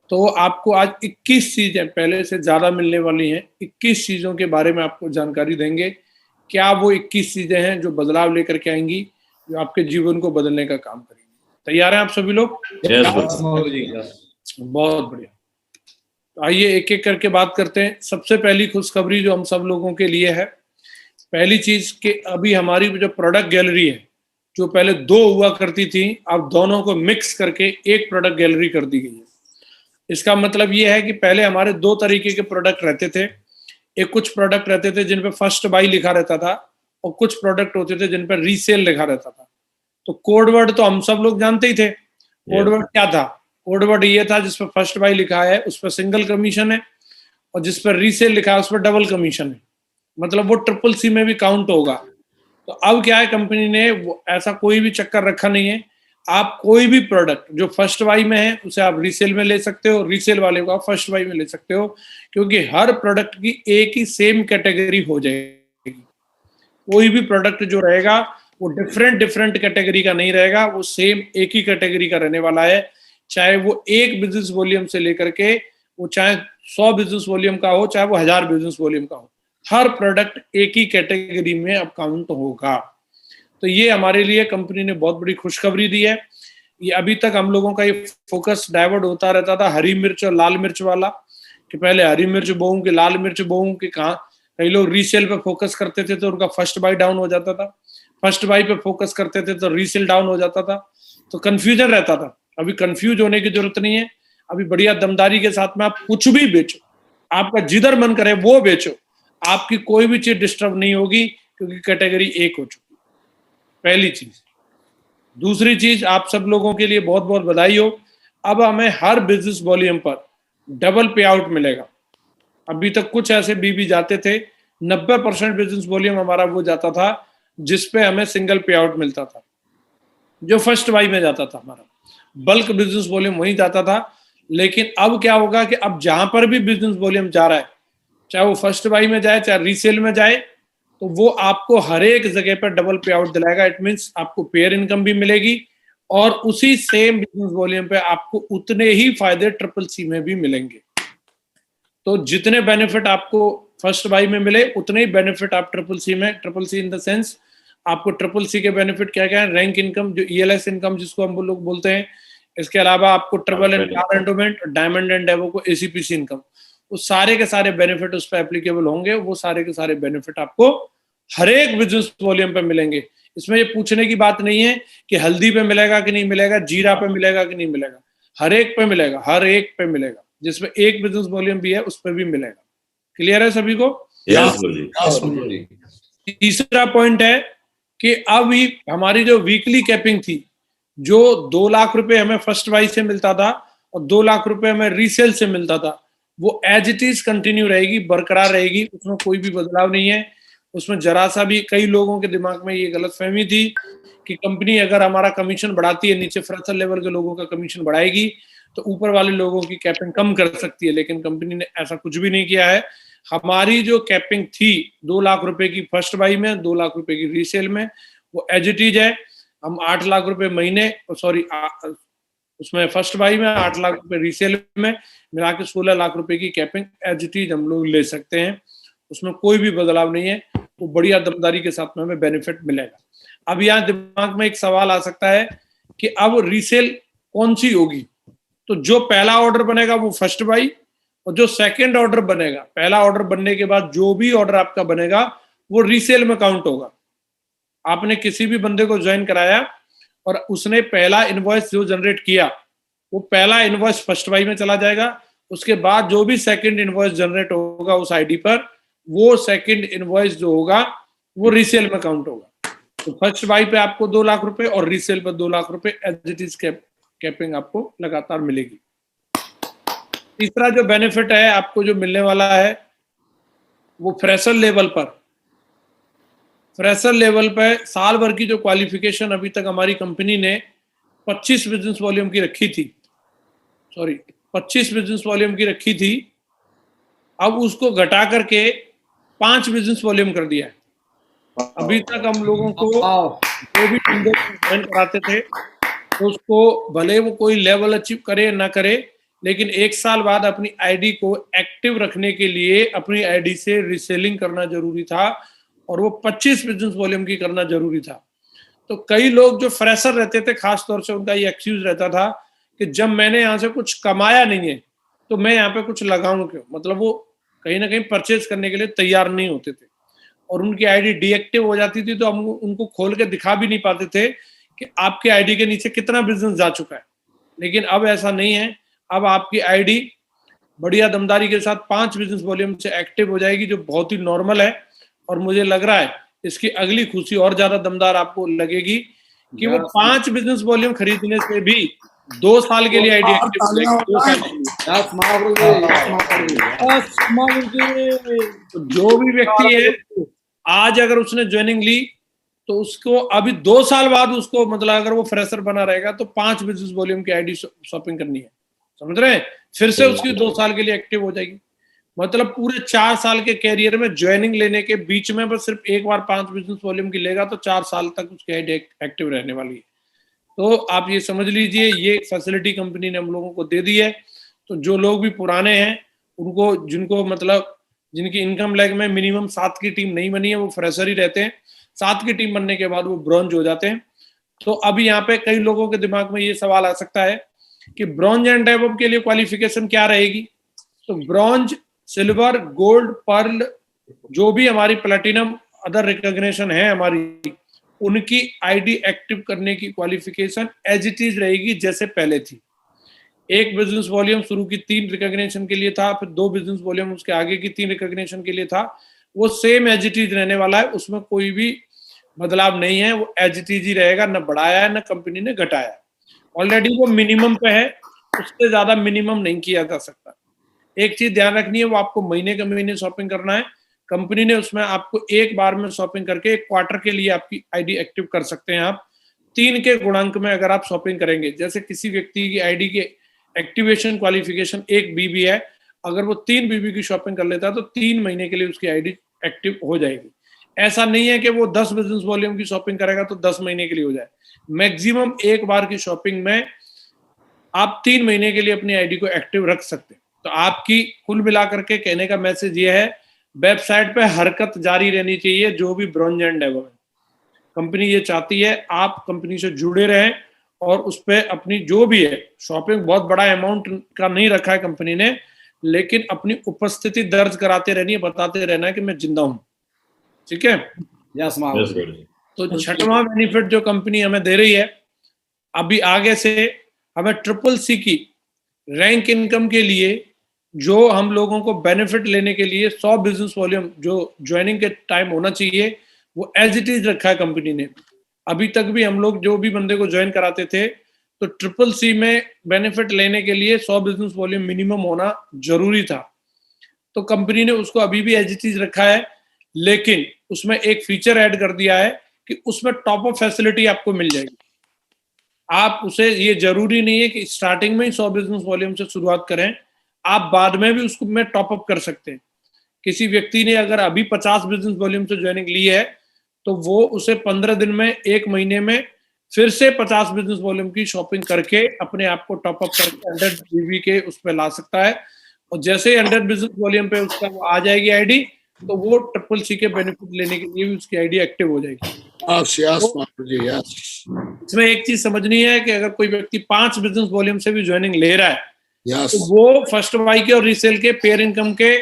तो आपको आज 21 चीजें पहले से ज्यादा मिलने वाली हैं। 21 चीजों के बारे में आपको जानकारी देंगे। क्या वो 21 चीजें हैं जो बदलाव लेकर के आएंगी, जो आपके जीवन को बदलने का काम करेंगी। तैयार हैं आप सभी लोग? बहुत बढ़िया। तो आइए एक एक करके बात करते हैं। सबसे पहली खुशखबरी जो हम सब लोगों के लिए है, पहली चीज कि अभी हमारी जो प्रोडक्ट गैलरी है, जो पहले 2 हुआ करती थी, अब दोनों को मिक्स करके एक प्रोडक्ट गैलरी कर दी गई है। इसका मतलब ये है कि पहले हमारे 2 तरीके के प्रोडक्ट रहते थे। एक कुछ प्रोडक्ट रहते थे जिन पे फर्स्ट बाई लिखा रहता था, और कुछ प्रोडक्ट होते थे जिन पर रीसेल लिखा रहता था। तो कोड वर्ड तो हम सब लोग जानते ही थे। कोड वर्ड क्या था? कोड वर्ड ये था जिस पर फर्स्ट बाई लिखा है उस पर सिंगल कमीशन है, और जिस पर रीसेल लिखा है उस पर डबल कमीशन है। मतलब वो ट्रिपल सी में भी काउंट होगा। तो अब क्या है, कंपनी ने ऐसा कोई भी चक्कर रखा नहीं है। आप कोई भी प्रोडक्ट जो फर्स्ट बाई में है उसे आप रीसेल में ले सकते हो, रीसेल वाले को आप फर्स्ट बाई में ले सकते हो, क्योंकि हर प्रोडक्ट की एक ही सेम कैटेगरी हो जाएगी। कोई भी प्रोडक्ट जो रहेगा वो डिफरेंट कैटेगरी का नहीं रहेगा, वो सेम एक ही कैटेगरी का रहने वाला है। चाहे वो 1 बिजनेस वॉल्यूम से लेकर के वो चाहे 100 बिजनेस वॉल्यूम का हो, चाहे वो 1000 बिजनेस वॉल्यूम का हो, हर प्रोडक्ट एक ही कैटेगरी में अब काउंट होगा। तो ये हमारे लिए कंपनी ने बहुत बड़ी खुशखबरी दी है। ये अभी तक हम लोगों का ये फोकस डाइवर्ट होता रहता था हरी मिर्च और लाल मिर्च वाला, कि पहले हरी मिर्च बोऊं कि लाल मिर्च बोऊं कि कहाँ। कई लोग रीसेल पे फोकस करते थे तो उनका फर्स्ट बाई डाउन हो जाता था, फर्स्ट बाई पे फोकस करते थे तो रीसेल डाउन हो जाता था, तो कंफ्यूजन रहता था। अभी कंफ्यूज होने की जरूरत नहीं है। अभी बढ़िया दमदारी के साथ में आप कुछ भी बेचो, आपका जिधर मन करे वो बेचो, आपकी कोई भी चीज डिस्टर्ब नहीं होगी, क्योंकि कैटेगरी एक हो चुकी। पहली चीज। दूसरी चीज, आप सब लोगों के लिए बहुत बहुत बधाई हो, अब हमें हर बिजनेस वॉल्यूम पर डबल पे आउट मिलेगा। अभी तक कुछ ऐसे बीबी जाते थे, 90% बिजनेस वॉल्यूम हमारा वो जाता था जिसपे हमें सिंगल पे आउट मिलता था, जो फर्स्ट बाई में जाता था। हमारा बल्क बिजनेस वॉल्यूम वहीं जाता था। लेकिन अब क्या होगा कि अब जहां पर भी बिजनेस वॉल्यूम जा रहा है, चाहे वो फर्स्ट बाई में जाए चाहे रीसेल में जाए, तो वो आपको हर एक जगह पर डबल पे आउट दिलाएगा। इट मींस आपको पेयर इनकम भी मिलेगी, और उसी सेम बिजनेस वॉल्यूम पे आपको उतने ही फायदे ट्रिपल सी में भी मिलेंगे। तो जितने बेनिफिट आपको फर्स्ट बाई में मिले, उतने ही बेनिफिट आप ट्रिपल सी में, triple C in the sense आपको ट्रिपल सी के बेनिफिट क्या क्या है? रैंक इनकम, जो ईएलएस इनकम जिसको हम लोग बोलते हैं। इसके अलावा आपको triple and car endowment, diamond and डेवो को एसीपीसी इनकम, वो सारे के सारे बेनिफिट उस पर एप्लीकेबल होंगे। वो सारे के सारे बेनिफिट आपको हर एक बिजनेस वॉल्यूम पे मिलेंगे। इसमें ये पूछने की बात नहीं है कि हल्दी पे मिलेगा कि नहीं मिलेगा, जीरा पे मिलेगा कि नहीं मिलेगा, हर एक पे मिलेगा, हर एक पे मिलेगा। जिसमें एक बिजनेस वॉल्यूम भी है उस पर भी मिलेगा। क्लियर है सभी को? तीसरा पॉइंट है कि अब हमारी जो वीकली कैपिंग थी, जो 2 लाख रुपए हमें फर्स्ट बाई से मिलता था और 2 लाख रुपए हमें रीसेल से मिलता था, वो एज इट इज कंटिन्यू रहेगी, बरकरार रहेगी। उसमें कोई भी बदलाव नहीं है। उसमें जरा सा भी, कई लोगों के दिमाग में ये गलतफहमी थी कि कंपनी अगर हमारा कमीशन बढ़ाती है, नीचे फ्रेशर लेवल के लोगों का कमीशन बढ़ाएगी तो ऊपर वाले लोगों की कैपिंग कम कर सकती है। लेकिन कंपनी ने ऐसा कुछ भी नहीं किया है। हमारी जो कैपिंग थी 2 लाख रुपए की फर्स्ट बाई में, 2 लाख रुपए की रीसेल में, वो एज इट इज है। हम 8 लाख रुपए महीने, सॉरी उसमें फर्स्ट बाई में 8 लाख रुपए रीसेल में मिला के 16 लाख रुपए की कैपिंग एज इट इज हम लोग ले सकते हैं। उसमें कोई भी बदलाव नहीं है। वो बढ़िया दमदारी के साथ में हमें बेनिफिट मिलेगा। अब यहाँ दिमाग में एक सवाल आ सकता है कि अब रीसेल कौन सी होगी? तो जो पहला ऑर्डर बनेगा वो फर्स्ट बाई, और जो सेकंड ऑर्डर बनेगा, पहला ऑर्डर बनने के बाद जो भी ऑर्डर आपका बनेगा वो रीसेल में काउंट होगा। आपने किसी भी बंदे को ज्वाइन कराया और उसने पहला इनवॉइस जो जनरेट किया, वो पहला इनवॉइस फर्स्ट बाई में चला जाएगा। उसके बाद जो भी सेकंड इनवॉइस जनरेट होगा उस आईडी पर, वो सेकंड इनवॉइस जो होगा वो रीसेल में काउंट होगा। तो फर्स्ट बाई पे आपको 2 लाख रुपए और रीसेल पर 2 लाख रुपए एज इट इज कैपिंग आपको लगातार मिलेगी। तीसरा जो बेनिफिट है आपको जो मिलने वाला है, वो फ्रेशर लेवल पर, फ्रेशर लेवल पर साल भर की जो क्वालिफिकेशन अभी तक हमारी कंपनी ने 25 बिजनेस वॉल्यूम की रखी थी, 25 बिजनेस वॉल्यूम की रखी थी, अब उसको घटा करके 5 बिजनेस वॉल्यूम कर दिया है। अभी तक हम लोगों को जो भी ज्वाइन कराते थे, तो उसको भले वो कोई लेवल अचीव करे ना करे, लेकिन 1 साल बाद अपनी आईडी को एक्टिव रखने के लिए अपनी आईडी से रीसेलिंग करना जरूरी था, और वो 25 बिजनेस वॉल्यूम की करना जरूरी था। तो कई लोग जो फ्रेशर रहते थे, खास तौर से उनका ये एक्सक्यूज रहता था कि जब मैंने यहाँ से कुछ कमाया नहीं है तो मैं यहाँ पे कुछ लगाऊं क्यों। मतलब वो कहीं ना कहीं परचेज करने के लिए तैयार नहीं होते थे, और उनकी आईडी डीएक्टिव हो जाती थी तो हम उनको खोल के दिखा भी नहीं पाते थे कि आपके आईडी के नीचे कितना बिजनेस जा चुका है। लेकिन अब ऐसा नहीं है, अब आपकी आईडी बढ़िया दमदारी के साथ 5 बिजनेस वॉल्यूम से एक्टिव हो जाएगी, जो बहुत ही नॉर्मल है। और मुझे लग रहा है इसकी अगली खुशी और ज्यादा दमदार आपको लगेगी कि वो 5 बिजनेस वॉल्यूम खरीदने से भी 2 साल के लिए आईडी एक्टिव हो जाएगी। 2 साल के लिए। तो जो भी व्यक्ति है आज अगर उसने ज्वाइनिंग ली तो उसको अभी 2 साल बाद उसको, मतलब अगर वो फ्रेशर बना रहेगा तो 5 बिजनेस वॉल्यूम की आईडी शॉपिंग करनी है, समझ रहे हैं। फिर से उसकी 2 साल के लिए एक्टिव हो जाएगी। मतलब पूरे 4 साल के कैरियर में ज्वाइनिंग लेने के बीच में बस सिर्फ एक बार 5 बिजनेस वॉल्यूम की लेगा तो 4 साल तक उसकी आईडी एक्टिव रहने वाली है। तो आप ये समझ लीजिए, ये फैसिलिटी कंपनी ने हम लोगों को दे दी है। तो जो लोग भी पुराने हैं उनको, जिनको मतलब जिनकी इनकम लेग में मिनिमम 7 की टीम नहीं बनी है, वो फ्रेशर ही रहते हैं। 7 की टीम बनने के बाद वो ब्रॉन्ज हो जाते हैं। तो अब यहाँ पे कई लोगों के दिमाग में ये सवाल आ सकता है कि ब्रॉन्ज एंड डेवलप के लिए क्वालिफिकेशन क्या रहेगी। तो ब्रॉन्ज, सिल्वर, गोल्ड, पर्ल, जो भी हमारी प्लेटिनम अदर रिकॉग्निशन है हमारी, उनकी आईडी एक्टिव करने की क्वालिफिकेशन एज इट इज रहेगी जैसे पहले थी। 1 बिजनेस वॉल्यूम शुरू की 3 रिकॉग्निशन के लिए था, फिर 2 बिजनेस वॉल्यूम उसके आगे की 3 रिकॉग्निशन के लिए था। वो सेम एज इट इज रहने वाला है, उसमें कोई भी बदलाव नहीं है। वो एज इट इज ही रहेगा, न बढ़ाया है न कंपनी ने घटाया। ऑलरेडी वो मिनिमम पे है, उससे ज्यादा मिनिमम नहीं किया जा सकता। एक चीज ध्यान रखनी है, वो आपको महीने के महीने शॉपिंग करना है। कंपनी ने उसमें आपको एक बार में शॉपिंग करके 1 क्वार्टर के लिए आपकी आईडी एक्टिव कर सकते हैं आप 3 के गुणांक में अगर आप शॉपिंग करेंगे। जैसे किसी व्यक्ति की आईडी के एक्टिवेशन क्वालिफिकेशन 1 बीबी है, अगर वो 3 बीबी की शॉपिंग कर लेता है तो 3 महीने के लिए उसकी आईडी एक्टिव हो जाएगी। ऐसा नहीं है कि वो 10 बिजनेस वॉल्यूम की शॉपिंग करेगा तो 10 महीने के लिए हो जाए। मैक्सिमम एक बार की शॉपिंग में आप 3 महीने के लिए अपनी आईडी को एक्टिव रख सकते हैं। तो आपकी कुल मिलाकर के कहने का मैसेज ये है, वेबसाइट पे हरकत जारी रहनी चाहिए। जो भी ब्रॉन्ज एंड डेवलप कंपनी ये चाहती है आप कंपनी से जुड़े रहें, और उस पर अपनी जो भी है शॉपिंग, बहुत बड़ा अमाउंट का नहीं रखा है कंपनी ने, लेकिन अपनी उपस्थिति दर्ज कराते रहनी है, बताते रहना है कि मैं जिंदा हूं। ठीक है। तो 6वां बेनिफिट जो कंपनी हमें दे रही है, अभी आगे से हमें CCC की रैंक इनकम के लिए जो हम लोगों को बेनिफिट लेने के लिए 100 बिजनेस वॉल्यूम जो ज्वाइनिंग के टाइम होना चाहिए, वो एज इट इज रखा है कंपनी ने। अभी तक भी हम लोग जो भी बंदे को ज्वाइन कराते थे तो CCC में बेनिफिट लेने के लिए 100 बिजनेस वॉल्यूम मिनिमम होना जरूरी था। तो कंपनी ने उसको अभी भी एज इट इज रखा है, लेकिन उसमें एक फीचर ऐड कर दिया है कि उसमें टॉप अप फैसिलिटी आपको मिल जाएगी। आप उसे, ये जरूरी नहीं है कि स्टार्टिंग में ही 100 बिजनेस वॉल्यूम से शुरुआत करें, आप बाद में भी उसको में टॉप अप कर सकते हैं। किसी व्यक्ति ने अगर अभी 50 बिजनेस वॉल्यूम से ज्वाइनिंग ली है तो वो उसे 15 दिन में, 1 महीने में फिर से 50 बिजनेस वॉल्यूम की शॉपिंग करके अपने आप को टॉप अप करके 100 बीबी के उस पर ला सकता है। और जैसे ही 100 बिजनेस वॉल्यूम पे उसका वो आ जाएगी आईडी, तो वो CCC के बेनिफिट लेने के लिए भी उसकी आईडी एक्टिव हो जाएगी। इसमें एक चीज समझनी है कि अगर कोई व्यक्ति 5 बिजनेस वॉल्यूम से भी ज्वाइनिंग ले रहा है तो वो फर्स्ट बाई के और रीसेल के पेयर इनकम के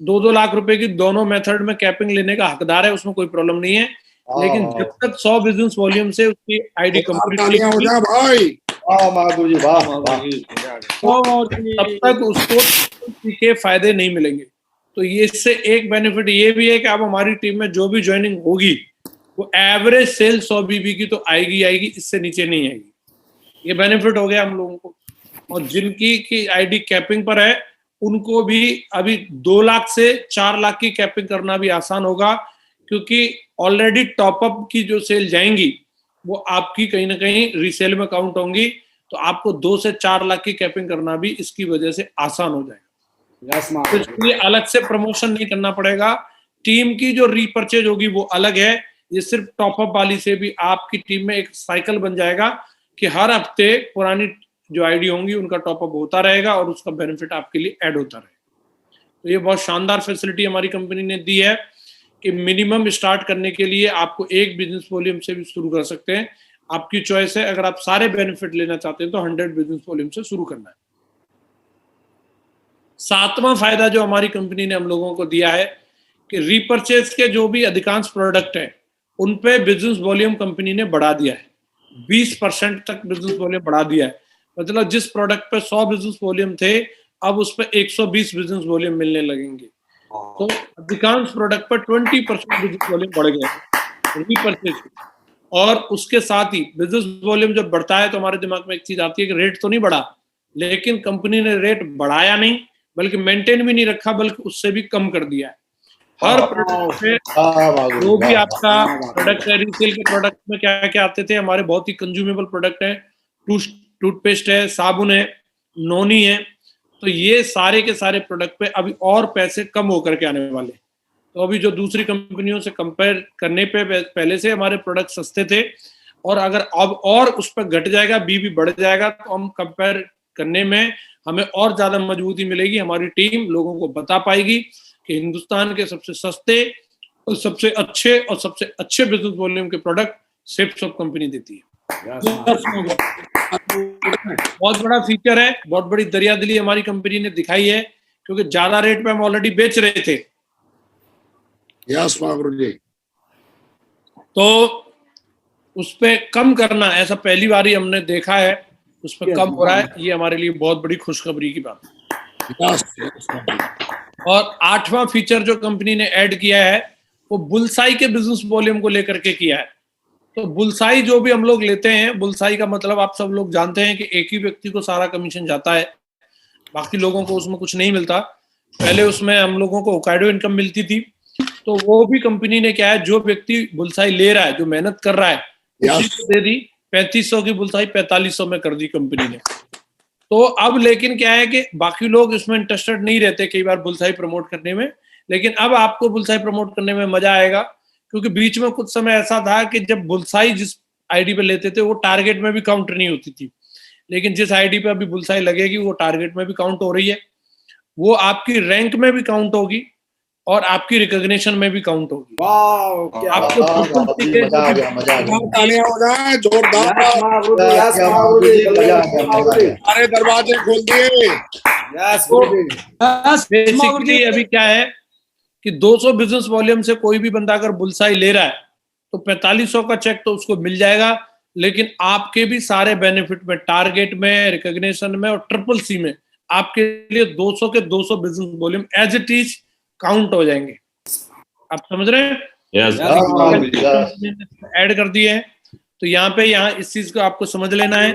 2-2 लाख रुपए की दोनों मेथड में कैपिंग लेने का हकदार है, उसमें कोई प्रॉब्लम नहीं है। लेकिन जब तक 100 बिजनेस वॉल्यूम से उसकी आईडी कंप्लीट तब तक उसको के फायदे नहीं मिलेंगे। तो ये इससे एक बेनिफिट ये भी है कि अब हमारी टीम में जो भी ज्वाइनिंग होगी वो एवरेज सेल 100 बीबी की तो आएगी, इससे नीचे नहीं आएगी। ये बेनिफिट हो गया हम लोगों को। और जिनकी की आईडी कैपिंग पर है उनको भी अभी 2 लाख से 4 लाख की कैपिंग करना भी आसान होगा, क्योंकि ऑलरेडी टॉपअप की जो सेल जाएंगी वो आपकी कहीं ना कहीं रीसेल में काउंट होंगी। तो आपको 2 से 4 लाख की कैपिंग करना भी इसकी वजह से आसान हो जाएगा। तो इसलिए अलग से प्रमोशन नहीं करना पड़ेगा। टीम की जो रीपरचेज होगी वो अलग है। ये सिर्फ टॉपअप वाली से भी आपकी टीम में एक साइकिल बन जाएगा कि हर हफ्ते पुरानी जो आईडी होंगी उनका टॉपअप होता रहेगा और उसका बेनिफिट आपके लिए ऐड होता रहेगा। तो ये बहुत शानदार फैसिलिटी हमारी कंपनी ने दी है कि मिनिमम स्टार्ट करने के लिए आपको एक बिजनेस वॉल्यूम से भी शुरू कर सकते हैं, आपकी चॉइस है। अगर आप सारे बेनिफिट लेना चाहते हैं तो 100 बिजनेस वॉल्यूम से शुरू करना है। सातवां फायदा जो हमारी कंपनी ने हम लोगों को दिया है कि रीपरचेज के जो भी अधिकांश प्रोडक्ट हैं उन पे बिजनेस वॉल्यूम कंपनी ने बढ़ा दिया है, 20% तक बिजनेस वॉल्यूम बढ़ा दिया है। मतलब जिस प्रोडक्ट पे 100 बिजनेस वॉल्यूम थे, अब उस पे 120 बिजनेस वॉल्यूम मिलने लगेंगे। तो अधिकांश प्रोडक्ट पर 20% बिजनेस वॉल्यूम बढ़ गया रीपरचेज। और उसके साथ ही बिजनेस वॉल्यूम जब बढ़ता है तो हमारे दिमाग में एक चीज आती है कि रेट तो नहीं बढ़ा, लेकिन कंपनी ने रेट बढ़ाया नहीं बल्कि मेंटेन भी नहीं रखा, बल्कि उससे भी कम कर दिया है। हर प्रोडक्ट पे जो भी आपका प्रोडक्ट है, रीसेल के प्रोडक्ट में क्या क्या आते थे, हमारे बहुत ही कंज्यूमेबल प्रोडक्ट है, टूथपेस्ट है, साबुन है, नोनी है, तो ये सारे के सारे प्रोडक्ट पे अभी और पैसे कम होकर के आने वाले। तो अभी जो दूसरी कंपनियों से कंपेयर करने पे पहले से हमारे प्रोडक्ट सस्ते थे, और अगर अब और उस पर घट जाएगा, भी बढ़ जाएगा, तो हम कंपेयर करने में हमें और ज्यादा मजबूती मिलेगी। हमारी टीम लोगों को बता पाएगी कि हिंदुस्तान के सबसे सस्ते और सबसे अच्छे बिजनेस वॉल्यूम के प्रोडक्ट सिर्फ सब कंपनी देती है। बहुत बड़ा फीचर है, बहुत बड़ी दरियादिली हमारी कंपनी ने दिखाई है, क्योंकि ज्यादा रेट पे हम ऑलरेडी बेच रहे थे। यस महागुरु जी। तो उस पे कम करना, ऐसा पहली बार ही हमने देखा है, उस पे कम हो रहा है, ये हमारे लिए बहुत बड़ी खुशखबरी की बात है। और आठवां फीचर जो कंपनी ने ऐड किया है वो बुलसाई के बिजनेस वॉल्यूम को लेकर के किया है। तो बुलसाई जो भी हम लोग लेते हैं, बुलसाई का मतलब आप सब लोग जानते हैं कि एक ही व्यक्ति को सारा कमीशन जाता है, बाकी लोगों को उसमें कुछ नहीं मिलता। पहले उसमें हम लोगों को होकाइडो इनकम मिलती थी, तो वो भी कंपनी ने क्या है, जो व्यक्ति बुलसाई ले रहा है, जो मेहनत कर रहा है, उसी को दे दी। 3500 की बुलसाई 4500 में कर दी कंपनी ने। तो अब लेकिन क्या है कि बाकी लोग इसमें इंटरेस्टेड नहीं रहते कई बार बुलसाई प्रमोट करने में, लेकिन अब आपको बुलसाई प्रमोट करने में मजा आएगा, क्योंकि बीच में कुछ समय ऐसा था कि जब बुलसाई जिस आईडी पे लेते थे वो टारगेट में भी काउंट नहीं होती थी, लेकिन जिस आईडी पे अभी बुलसाई लगेगी वो टारगेट में भी काउंट हो रही है, वो आपकी रैंक में भी काउंट होगी और आपकी रिकॉग्निशन में भी काउंट होगी। आपको सारे दरवाजे खोल दिए। बेसिकली अभी क्या है कि 200 बिजनेस वॉल्यूम से कोई भी बंदा अगर बुलसाई ले रहा है तो 4500 का चेक तो उसको मिल जाएगा, लेकिन आपके भी सारे बेनिफिट में, टारगेट में, रिकॉग्निशन में और ट्रिपल सी में आपके लिए 200 के 200 business volume as it is count हो जाएंगे। आप समझ रहे हैं? ऐड कर दिए हैं। तो यहाँ इस चीज को आपको समझ लेना है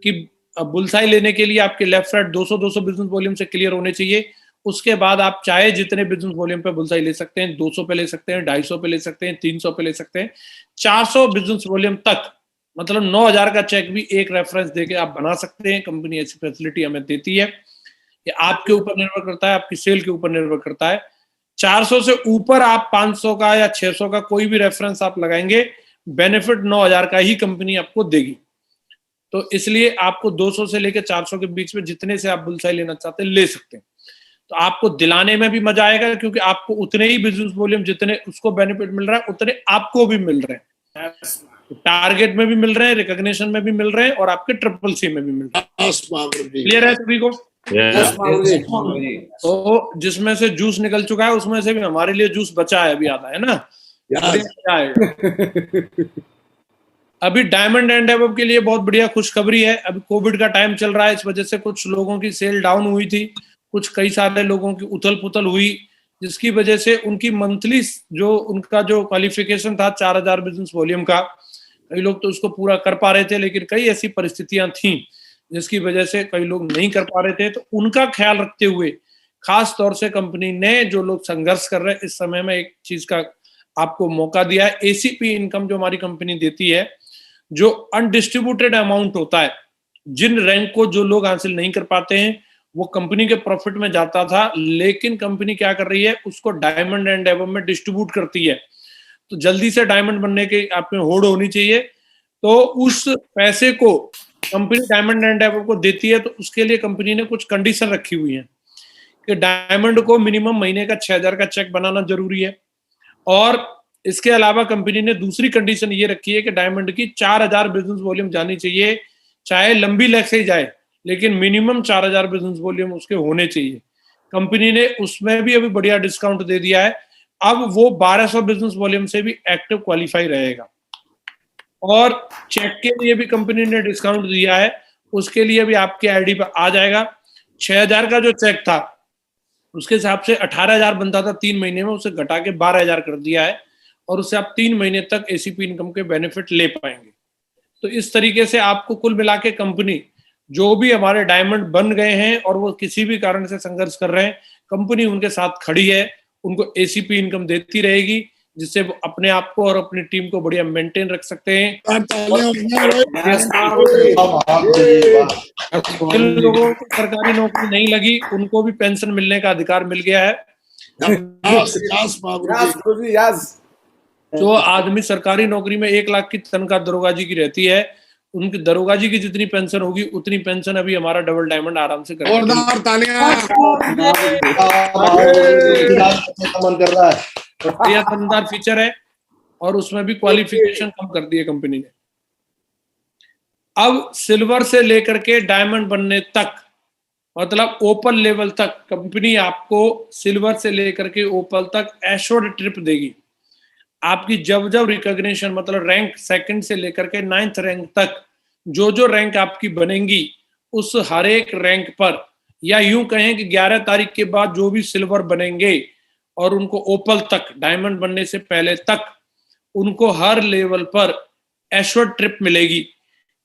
कि बुलसाई लेने के लिए आपके लेफ्ट राइट 200 बिजनेस वॉल्यूम से क्लियर होने चाहिए। उसके बाद आप चाहे जितने बिजनेस वॉल्यूम पे बुलसाई ले सकते हैं, 200 पे ले सकते हैं, 250 पे ले सकते हैं, 300 पे ले सकते हैं, 400 बिजनेस वॉल्यूम तक, मतलब 9000 का चेक भी एक रेफरेंस देके आप बना सकते हैं। कंपनी ऐसी फैसिलिटी हमें देती है। ये आपके ऊपर निर्भर करता है, आपकी सेल के ऊपर निर्भर करता है। 400 से ऊपर आप 500 का या 600 का कोई भी रेफरेंस आप लगाएंगे, बेनिफिट 9000 का ही कंपनी आपको देगी। तो इसलिए आपको 200 से लेकर 400 के बीच में जितने से आप बुलसाई लेना चाहते हैं ले सकते हैं। तो आपको दिलाने में भी मजा आएगा, क्योंकि आपको उतने ही बिजनेस वॉल्यूम जितने उसको बेनिफिट मिल रहा है उतने आपको भी मिल रहे हैं। तो टारगेट में भी मिल रहे हैं, रिकॉग्निशन में भी मिल रहे हैं और आपके ट्रिपल सी में भी मिल रहे हैं। क्लियर है सभी को? तो जिसमें से जूस निकल चुका है उसमें से भी हमारे लिए जूस बचा है, अभी आता है ना। अभी डायमंड एंड अबव के लिए बहुत बढ़िया खुशखबरी है। अभी कोविड का टाइम चल रहा है, इस वजह से कुछ लोगों की सेल डाउन हुई थी, कुछ कई सारे लोगों की उथल पुथल हुई, जिसकी वजह से उनकी मंथली जो उनका जो क्वालिफिकेशन था 4000 बिजनेस वॉल्यूम का, कई लोग तो उसको पूरा कर पा रहे थे, लेकिन कई ऐसी परिस्थितियां थी जिसकी वजह से कई लोग नहीं कर पा रहे थे। तो उनका ख्याल रखते हुए खास तौर से कंपनी ने, जो लोग संघर्ष कर रहे हैं इस समय में, एक चीज का आपको मौका दिया है। एसीपी इनकम जो हमारी कंपनी देती है, जो अनडिस्ट्रीब्यूटेड अमाउंट होता है, जिन रैंक को जो लोग हासिल नहीं कर पाते हैं, वो कंपनी के प्रॉफिट में जाता था, लेकिन कंपनी क्या कर रही है, उसको डायमंड एंड अबव में डिस्ट्रीब्यूट करती है। तो जल्दी से डायमंड बनने की आप में होड़ होनी चाहिए। तो उस पैसे को कंपनी डायमंड एंड एबव को देती है, तो उसके लिए कंपनी ने कुछ कंडीशन रखी हुई है कि डायमंड को मिनिमम महीने का 6,000 का चेक बनाना जरूरी है। और इसके अलावा कंपनी ने दूसरी कंडीशन ये रखी है कि डायमंड की 4,000 बिजनेस वॉल्यूम जानी चाहिए, चाहे लंबी लेग से ही जाए, लेकिन मिनिमम 4,000 बिजनेस वॉल्यूम उसके होने चाहिए। कंपनी ने उसमें भी अभी बढ़िया डिस्काउंट दे दिया है, अब वो 1,200 बिजनेस वॉल्यूम से भी एक्टिव क्वालिफाई रहेगा। और चेक के लिए भी कंपनी ने डिस्काउंट दिया है, उसके लिए भी आपके आईडी पर आ जाएगा। 6,000 का जो चेक था उसके हिसाब से 18,000 बनता था 3 महीने में, उसे घटा के 12,000 कर दिया है, और उससे आप 3 महीने तक एसीपी इनकम के बेनिफिट ले पाएंगे। तो इस तरीके से आपको कुल मिला के कंपनी, जो भी हमारे डायमंड बन गए हैं और वो किसी भी कारण से संघर्ष कर रहे हैं, कंपनी उनके साथ खड़ी है, उनको एसीपी इनकम देती रहेगी, जिससे वो अपने आप को और अपनी टीम को बढ़िया मेंटेन रख सकते हैं। जिन लोगों को सरकारी नौकरी नहीं लगी उनको भी पेंशन मिलने का अधिकार मिल गया है। जो आदमी सरकारी नौकरी में 1 लाख की तनख्वाह दरोगा जी की रहती है, उनकी दरोगा जी की जितनी पेंशन होगी उतनी पेंशन अभी हमारा डबल डायमंड आराम से बढ़िया दमदार फीचर है, और उसमें भी क्वालिफिकेशन कम कर दी है कंपनी ने। अब सिल्वर से लेकर के डायमंड बनने तक, मतलब ओपल लेवल तक, कंपनी आपको सिल्वर से लेकर के ओपल तक एश्योर्ड ट्रिप देगी। आपकी जब जब रिकॉग्निशन, मतलब रैंक सेकंड से लेकर के 9th रैंक तक जो जो रैंक आपकी बनेंगी, उस हर एक रैंक पर, या यूं कहें कि 11 तारीख के बाद जो भी सिल्वर बनेंगे और उनको ओपल तक, डायमंड बनने से पहले तक, उनको हर लेवल पर एश्योर्ड ट्रिप मिलेगी।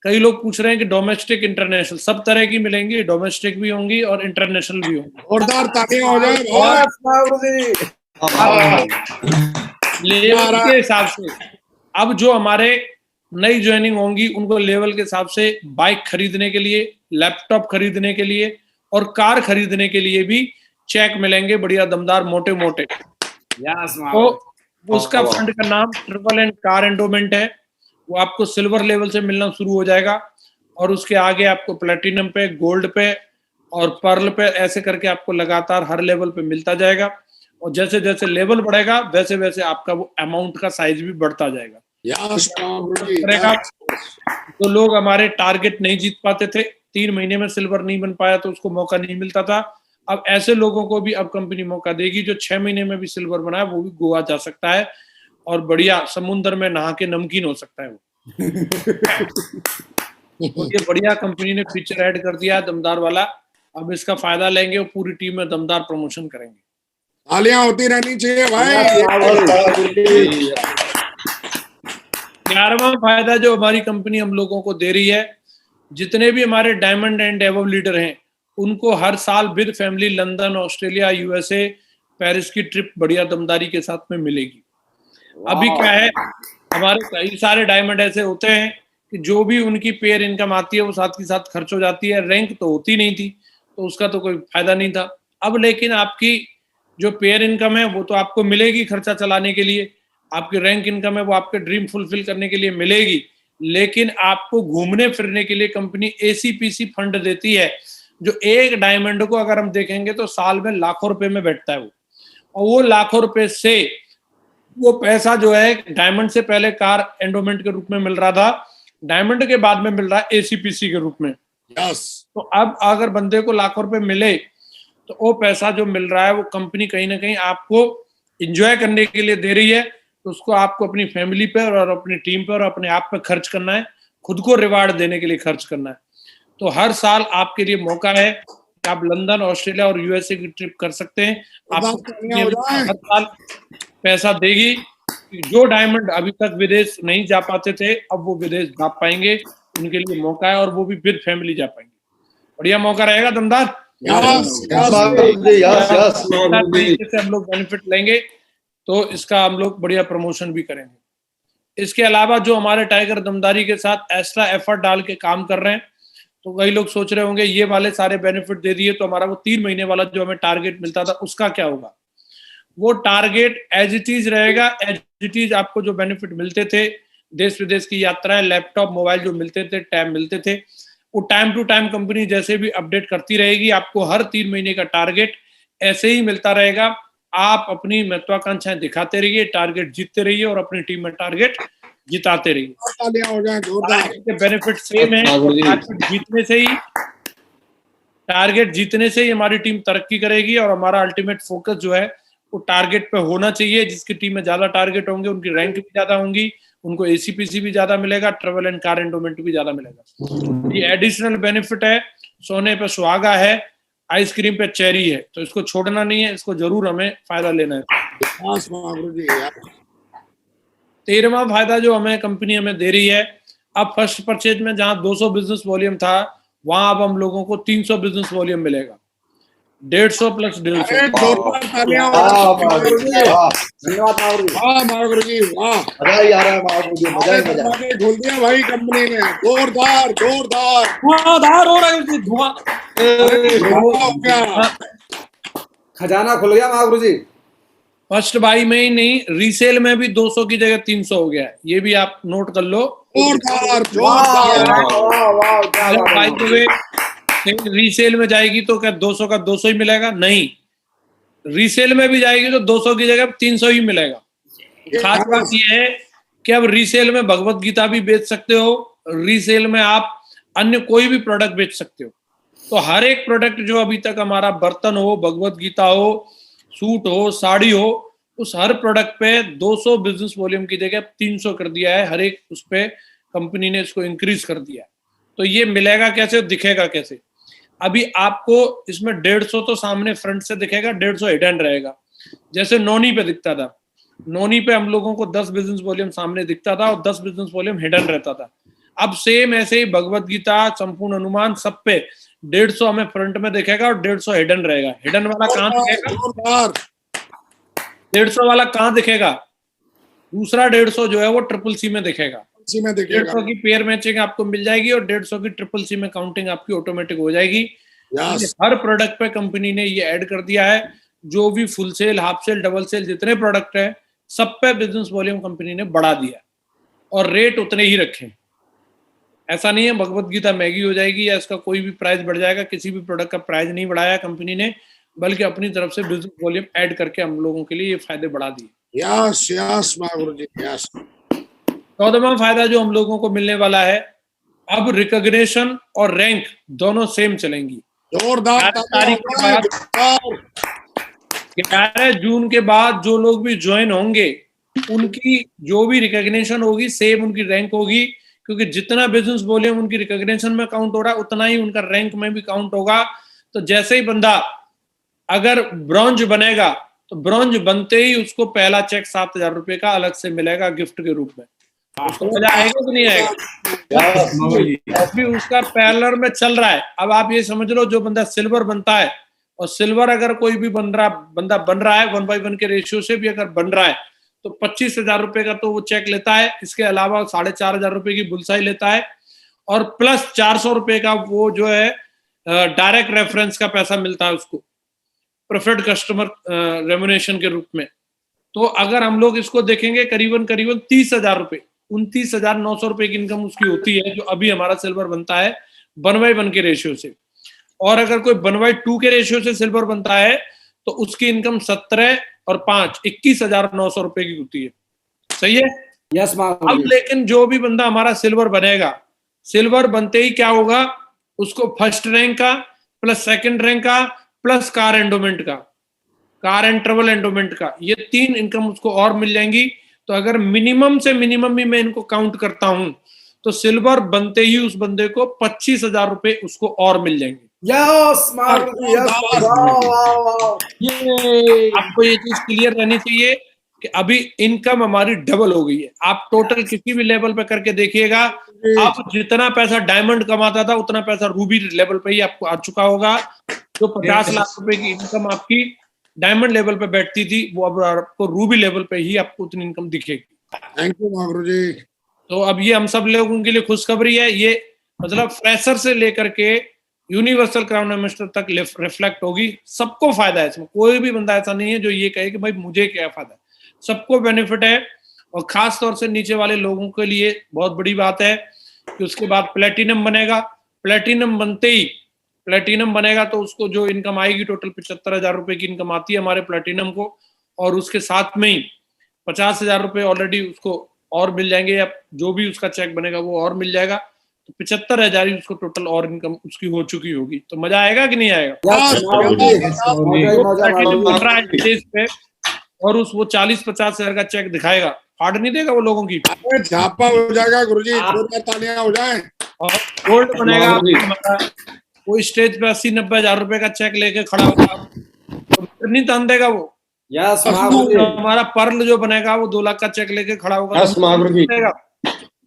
कई लोग पूछ रहे हैं कि डोमेस्टिक इंटरनेशनल, सब तरह की मिलेंगी, डोमेस्टिक भी होंगी और इंटरनेशनल भी होंगी। जोरदार तालियां हो जाए लेवल के हिसाब से। अब जो हमारे नई ज्वाइनिंग होंगी उनको लेवल के हिसाब से बाइक खरीदने के लिए, लैपटॉप खरीदने के लिए और कार खरीदने के लिए भी चेक मिलेंगे, बढ़िया दमदार मोटे मोटे। तो उसका फंड का नाम ट्रिपल एंड कार एंडोमेंट है। वो आपको सिल्वर लेवल से मिलना शुरू हो जाएगा, और उसके आगे आपको प्लेटिनम पे, गोल्ड पे और पर्ल पे, ऐसे करके आपको लगातार हर लेवल पे मिलता जाएगा। और जैसे जैसे लेवल बढ़ेगा वैसे वैसे आपका वो अमाउंट का साइज भी बढ़ता जाएगा। तो लोग हमारे टारगेट नहीं जीत पाते थे, 3 महीने में सिल्वर नहीं बन पाया तो उसको मौका नहीं मिलता था। अब ऐसे लोगों को भी अब कंपनी मौका देगी, जो 6 महीने में भी सिल्वर बनाए वो भी गोवा जा सकता है और बढ़िया समुद्र में नहा के नमकीन हो सकता है वो। तो ये बढ़िया कंपनी ने फीचर ऐड कर दिया है दमदार वाला। अब इसका फायदा लेंगे और पूरी टीम में दमदार प्रमोशन करेंगे। तालियां होती रहनी चाहिए भाई। 11वां फायदा जो हमारी कंपनी हम लोगों को दे रही है, जितने भी हमारे डायमंड एंड एबव लीडर हैं उनको हर साल with family London, Australia, USA, Paris की ट्रिप बढ़िया दमदारी के साथ में मिलेगी। अभी क्या है, हमारे कई सारे डायमंड ऐसे होते हैं कि जो भी उनकी पेयर इनकम आती है वो साथ के साथ खर्च हो जाती है, रैंक तो होती नहीं थी तो उसका तो कोई फायदा नहीं था। अब लेकिन आपकी जो पेयर इनकम है वो तो आपको मिलेगी खर्चा चलाने के लिए, आपकी रैंक इनकम है वो आपके ड्रीम फुलफिल करने के लिए मिलेगी, लेकिन आपको घूमने फिरने के लिए कंपनी एसीपीसी फंड देती है, जो एक डायमंड को अगर हम देखेंगे तो साल में लाखों रुपए में बैठता है वो। और वो लाखों रुपए से वो पैसा जो है, डायमंड से पहले कार एंडोमेंट के रूप में मिल रहा था, डायमंड के बाद में मिल रहा है एसीपीसी के रूप में। तो अब अगर बंदे को लाखों रुपए मिले तो वो पैसा जो मिल रहा है वो कंपनी कहीं ना कहीं आपको एंजॉय करने के लिए दे रही है, तो उसको आपको अपनी फैमिली पे और अपनी टीम पे और अपने आप पे खर्च करना है, खुद को रिवार्ड देने के लिए खर्च करना है। तो हर साल आपके लिए मौका है कि आप लंदन, ऑस्ट्रेलिया और यूएसए की ट्रिप कर सकते हैं। आपको हर साल पैसा देगी। जो डायमंड अभी तक विदेश नहीं जा पाते थे अब वो विदेश जा पाएंगे, उनके लिए मौका है, और वो भी विद फैमिली जा पाएंगे। बढ़िया मौका रहेगा दमदार। से हम लोग बेनिफिट लेंगे तो इसका हम लोग बढ़िया प्रमोशन भी करेंगे। इसके अलावा जो हमारे टाइगर दमदारी के साथ एक्स्ट्रा एफर्ट डाल के काम कर रहे हैं, तो कई लोग सोच रहे होंगे ये वाले सारे बेनिफिट दे दिए तो हमारा वो 3 महीने वाला जो हमें टारगेट मिलता था उसका क्या होगा। वो टारगेट एज इट इज रहेगा, एज इट इज आपको जो बेनिफिट मिलते थे, देश विदेश की यात्राएं, लैपटॉप, मोबाइल जो मिलते थे, टैब मिलते थे, वो टाइम टू टाइम कंपनी जैसे भी अपडेट करती रहेगी, आपको हर 3 महीने का टारगेट ऐसे ही मिलता रहेगा। आप अपनी महत्वाकांक्षाएं दिखाते रहिए, टारगेट जीतते रहिए और अपनी टीम में टारगेट जिताते रहिए। तालियां हो जाए जोरदार। के बेनिफिट सेम है, टारगेट जीतने से ही हमारी टीम तरक्की करेगी और हमारा अल्टीमेट फोकस जो है वो टारगेट पे होना चाहिए। जिसकी टीम में ज्यादा टारगेट होंगे उनकी रैंक भी ज्यादा होंगी, उनको एसीपीसी भी ज्यादा मिलेगा, ट्रेवल एंड कार एंडोमेंट भी ज्यादा मिलेगा। ये एडिशनल बेनिफिट है। सोने पे सुहागा है, आइसक्रीम पे चेरी है, तो इसको छोड़ना नहीं है, इसको जरूर हमें फायदा लेना है। 13वां फायदा जो हमें कंपनी हमें दे रही है, अब फर्स्ट परचेज में जहां 200 बिजनेस वॉल्यूम था, वहां अब हम लोगों को 300 बिजनेस वॉल्यूम मिलेगा। 150 प्लस 150। खोल दिया भाई कंपनी ने, जोरदार जोरदार धुआंधार हो रहा है, धुआं खजाना खुल गया महागुरु जी। फर्स्ट बाई में ही नहीं, रीसेल में भी 200 की जगह 300 हो गया है। ये भी आप नोट कर लो। जोरदार जोरदार। रीसेल में जाएगी तो क्या 200 का 200 ही मिलेगा? नहीं, रीसेल में भी जाएगी तो 200 की जगह 300 ही मिलेगा। खास बात यह है कि अब रीसेल में भगवत गीता भी बेच सकते हो, रीसेल में आप अन्य कोई भी प्रोडक्ट बेच सकते हो। तो हर एक प्रोडक्ट जो अभी तक हमारा बर्तन हो, भगवत गीता हो, सूट हो, साड़ी हो, उस हर प्रोडक्ट पे 200 बिजनेस वॉल्यूम की जगह 300 कर दिया है। हर एक उस पे कंपनी ने इसको इंक्रीज कर दिया है। तो ये मिलेगा कैसे, दिखेगा कैसे? अभी आपको इसमें 150 तो सामने फ्रंट से दिखेगा, 150 हिडन रहेगा। जैसे नोनी पे दिखता था, नोनी पे हम लोगों को 10 बिजनेस वॉल्यूम सामने दिखता था और 10 बिजनेस वॉल्यूम हिडन रहता था। अब सेम ऐसे ही भगवत गीता, संपूर्ण अनुमान, सब पे 150 हमें फ्रंट में दिखेगा और 150 हिडन रहेगा। हिडन वाला कहाँ दिखेगा? 150 वाला कहाँ दिखेगा? दूसरा 150 जो है वो ट्रिपल सी में दिखेगा। 150 की पेयर मैचिंग आपको मिल जाएगी और 150 की ट्रिपल सी में काउंटिंग आपकी ऑटोमेटिक हो जाएगी। हर प्रोडक्ट पे कंपनी ने ये ऐड कर दिया है। जो भी full sale, half sale, double sale जितने प्रोडक्ट है, सब पे बिजनेस वॉल्यूम कंपनी ने बढ़ा दिया और रेट उतने ही रखे। ऐसा नहीं है भगवत गीता महंगी हो जाएगी या इसका कोई भी प्राइस बढ़ जाएगा। किसी भी प्रोडक्ट का प्राइस नहीं बढ़ाया कंपनी ने, बल्कि अपनी तरफ से बिजनेस वॉल्यूम ऐड करके हम लोगों के लिए ये फायदे बढ़ा दिए। यस यस महागुरुजी यस। 14वां फायदा जो हम लोगों को मिलने वाला है, अब रिकॉग्निशन और रैंक दोनों सेम चलेंगी। जोरदार। 11 जून के बाद जो लोग भी ज्वाइन होंगे उनकी जो भी रिकॉग्निशन होगी सेम उनकी रैंक होगी, क्योंकि जितना बिजनेस वॉल्यूम उनकी रिकॉग्निशन में काउंट हो रहा है उतना ही उनका रैंक में भी काउंट होगा। तो जैसे ही बंदा अगर ब्रॉन्ज बनेगा तो ब्रॉन्ज बनते ही उसको पहला चेक 7,000 रुपए का अलग से मिलेगा गिफ्ट के रूप में। उसको मजा आएगा कि नहीं आएगा? अभी उसका पैरेलल में चल रहा है। अब आप ये समझ लो, जो बंदा सिल्वर बनता है, और सिल्वर अगर कोई भी बंदा बन रहा है 1/1 के रेशियो से भी अगर बन रहा है, तो 25,000 रुपए का तो वो चेक लेता है। इसके अलावा 4,500 रुपए की बुलसाई लेता है और प्लस 400 रुपए का वो जो है डायरेक्ट रेफरेंस का पैसा मिलता है उसको, प्रेफर्ड कस्टमर रेम्युनेशन के रूप में। तो अगर हम लोग इसको देखेंगे, करीबन 30,000 रुपए, 29,900 रुपए की इनकम उसकी होती है, जो अभी हमारा सिल्वर बनता है 1/1 के रेशियो से। और अगर कोई 1/2 के रेशियो से सिल्वर बनता है तो उसकी इनकम 17 और 5 21,900 रुपए की होती है। सही है? Yes ma'am. अब लेकिन जो भी बंदा हमारा सिल्वर बनेगा, सिल्वर बनते ही क्या होगा, उसको फर्स्ट रैंक का प्लस सेकंड रैंक का प्लस कार एंडोमेंट का, कार एंड ट्रेवल एंडोमेंट का, ये 3 इनकम उसको और मिल जाएंगी। तो अगर मिनिमम से मिनिमम भी मैं इनको काउंट करता हूं तो सिल्वर बनते ही उस बंदे को 25,000 रुपए उसको और मिल जाएंगे। यस आपको ये चीज क्लियर रहनी चाहिए कि अभी इनकम हमारी डबल हो गई है। आप टोटल किसी भी लेवल पे करके देखिएगा, आप जितना पैसा डायमंड कमाता था उतना पैसा रूबी लेवल पे ही आपको आ चुका होगा। जो 50 लाख रुपए की इनकम आपकी डायमंड लेवल पे बैठती थी, वो अब आपको रूबी लेवल पे ही आपको उतनी इनकम दिखेगी। थैंक यू महागुरुजी। तो अब ये हम सब लोगों के लिए खुशखबरी है। ये मतलब फ्रेशर से लेकर के यूनिवर्सल क्राउन मिनिस्टर तक रिफ्लेक्ट होगी। सबको फायदा है इसमें, कोई भी बंदा ऐसा नहीं है जो ये कहे कि भाई मुझे क्या फायदा है। सबको बेनिफिट है। और खास तौर से नीचे वाले लोगों के लिए बहुत बड़ी बात है कि उसके बाद प्लेटिनम बनेगा, प्लेटिनम बनते ही, प्लेटिनम बनेगा तो उसको जो इनकम आएगी टोटल 75,000 रुपए की इनकम आती है हमारे प्लेटिनम को, और उसके साथ में ही 50,000 रुपए ऑलरेडी उसको और मिल जाएंगे, या जो भी उसका चेक बनेगा वो और मिल जाएगा, तो 75,000 ही उसको टोटल और इनकम उसकी हो चुकी होगी। तो मजा आएगा कि नहीं आएगा? स्टेज पे और उस वो 40-50,000 का चेक दिखाएगा, फाड़ नहीं देगा वो लोगों की, झापा हो जाएगा गुरुजी, तालियां हो जाए, और गोल्ड बनेगा। वो स्टेज पे 80-90,000 रुपए का चेक लेके खड़ा होगा तो नहीं तान देगा वो। हमारा पर्ल जो बनेगा वो 2 लाख का चेक लेके खड़ा होगा,